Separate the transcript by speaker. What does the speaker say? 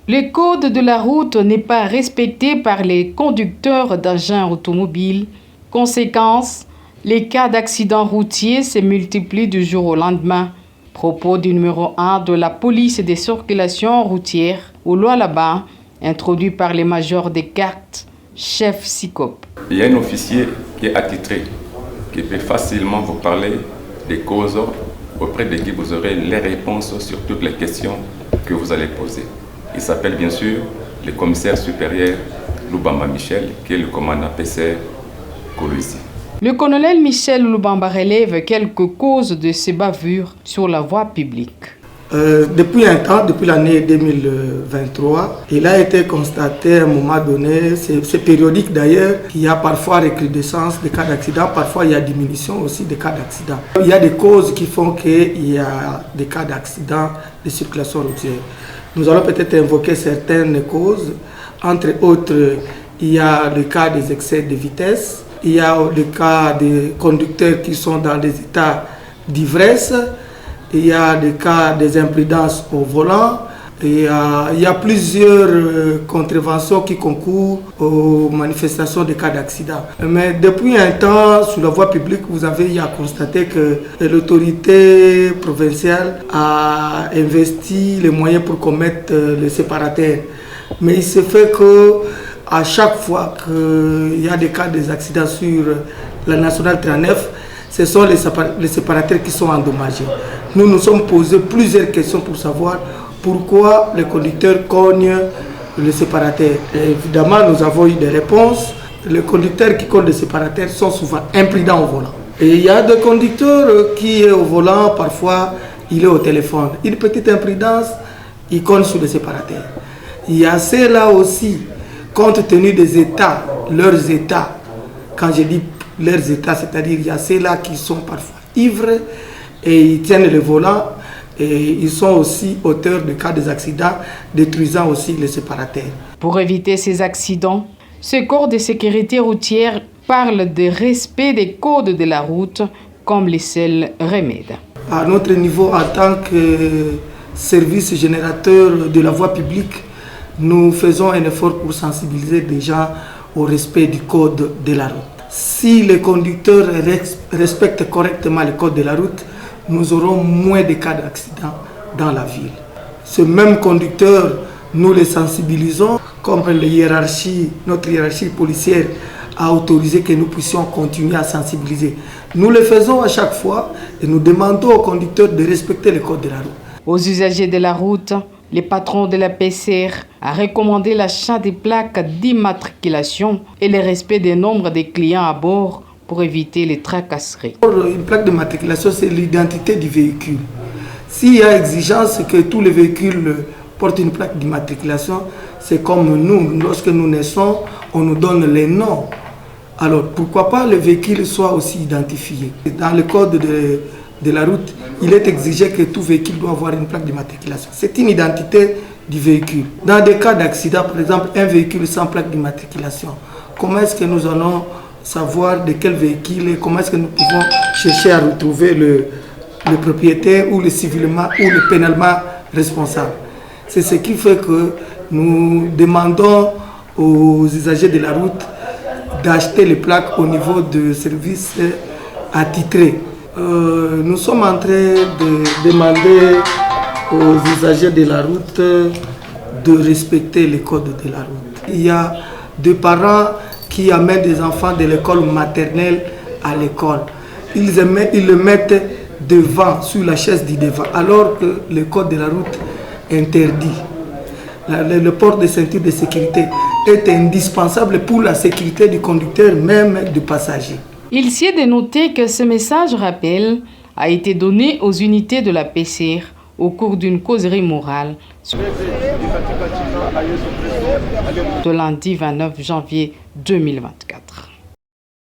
Speaker 1: Le code de la route n'est pas respecté par les conducteurs d'engins automobiles. Conséquence, les cas d'accidents routiers se multiplient du jour au lendemain. Propos du numéro 1 de la police des circulations routières, Olualaba, introduit par les majors Descartes, chef SICOP.
Speaker 2: Il y a un officier qui est attitré, qui peut facilement vous parler des causes auprès de qui vous aurez les réponses sur toutes les questions que vous allez poser. Il s'appelle bien sûr le commissaire supérieur Lubamba Michel, qui est le commandant PCR Kolwezi.
Speaker 1: Le colonel Michel Lubamba relève quelques causes de ces bavures sur la voie publique.
Speaker 3: Depuis un temps, depuis l'année 2023, il a été constaté à un moment donné, c'est périodique d'ailleurs, qu'il y a parfois recrudescence des cas d'accident, parfois il y a diminution aussi des cas d'accident. Il y a des causes qui font qu'il y a des cas d'accident de circulation routière. Nous allons peut-être invoquer certaines causes. Entre autres, il y a le cas des excès de vitesse, il y a le cas des conducteurs qui sont dans des états d'ivresse, il y a le cas des imprudences au volant, et il y a plusieurs contraventions qui concourent aux manifestations des cas d'accident. Mais depuis un temps, sur la voie publique, vous avez constaté que l'autorité provinciale a investi les moyens pour commettre les séparateurs. Mais il se fait que à chaque fois qu'il y a des cas d'accident sur la nationale 39, ce sont les séparateurs qui sont endommagés. Nous nous sommes posé plusieurs questions pour savoir pourquoi les conducteurs cognent les séparateurs. Et évidemment, nous avons eu des réponses. Les conducteurs qui cognent les séparateurs sont souvent imprudents au volant. Et il y a des conducteurs qui est au volant, parfois il est au téléphone. Une petite imprudence, il cogne sur les séparateurs. Il y a ceux-là aussi, compte tenu des états, leurs états, quand je dis leurs états, c'est-à-dire il y a ceux-là qui sont parfois ivres et ils tiennent le volant et ils sont aussi auteurs de cas d'accidents, détruisant aussi les séparateurs.
Speaker 1: Pour éviter ces accidents, ce corps de sécurité routière parle de respect des codes de la route comme les seuls remèdes.
Speaker 3: À notre niveau, en tant que service générateur de la voie publique, nous faisons un effort pour sensibiliser les gens au respect du code de la route. Si les conducteurs respectent correctement le code de la route, nous aurons moins de cas d'accident dans la ville. Ce même conducteur, nous les sensibilisons, comme notre hiérarchie policière a autorisé que nous puissions continuer à sensibiliser. Nous le faisons à chaque fois et nous demandons aux conducteurs de respecter le code de la route.
Speaker 1: Aux usagers de la route, le patron de la PCR a recommandé l'achat des plaques d'immatriculation et le respect des nombres des clients à bord pour éviter les tracasseries.
Speaker 3: Une plaque d'immatriculation, c'est l'identité du véhicule. S'il y a exigence que tous les véhicules portent une plaque d'immatriculation, c'est comme nous, lorsque nous naissons, on nous donne les noms. Alors pourquoi pas le véhicule soit aussi identifié? Dans le code de la route, il est exigé que tout véhicule doit avoir une plaque d'immatriculation. C'est une identité du véhicule. Dans des cas d'accident, par exemple, un véhicule sans plaque d'immatriculation, comment est-ce que nous allons savoir de quel véhicule et comment est-ce que nous pouvons chercher à retrouver le propriétaire ou le civilement ou le pénalement responsable? C'est ce qui fait que nous demandons aux usagers de la route d'acheter les plaques au niveau de services attitrés. Nous sommes en train de demander aux usagers de la route de respecter les codes de la route. Il y a des parents qui amènent des enfants de l'école maternelle à l'école. Ils le mettent devant, sur la chaise du devant, alors que le code de la route interdit. Le port de ceinture de sécurité est indispensable pour la sécurité du conducteur, même du passager.
Speaker 1: Il s'y est de noter que ce message rappel a été donné aux unités de la PCR au cours d'une causerie morale de lundi 29 janvier 2024.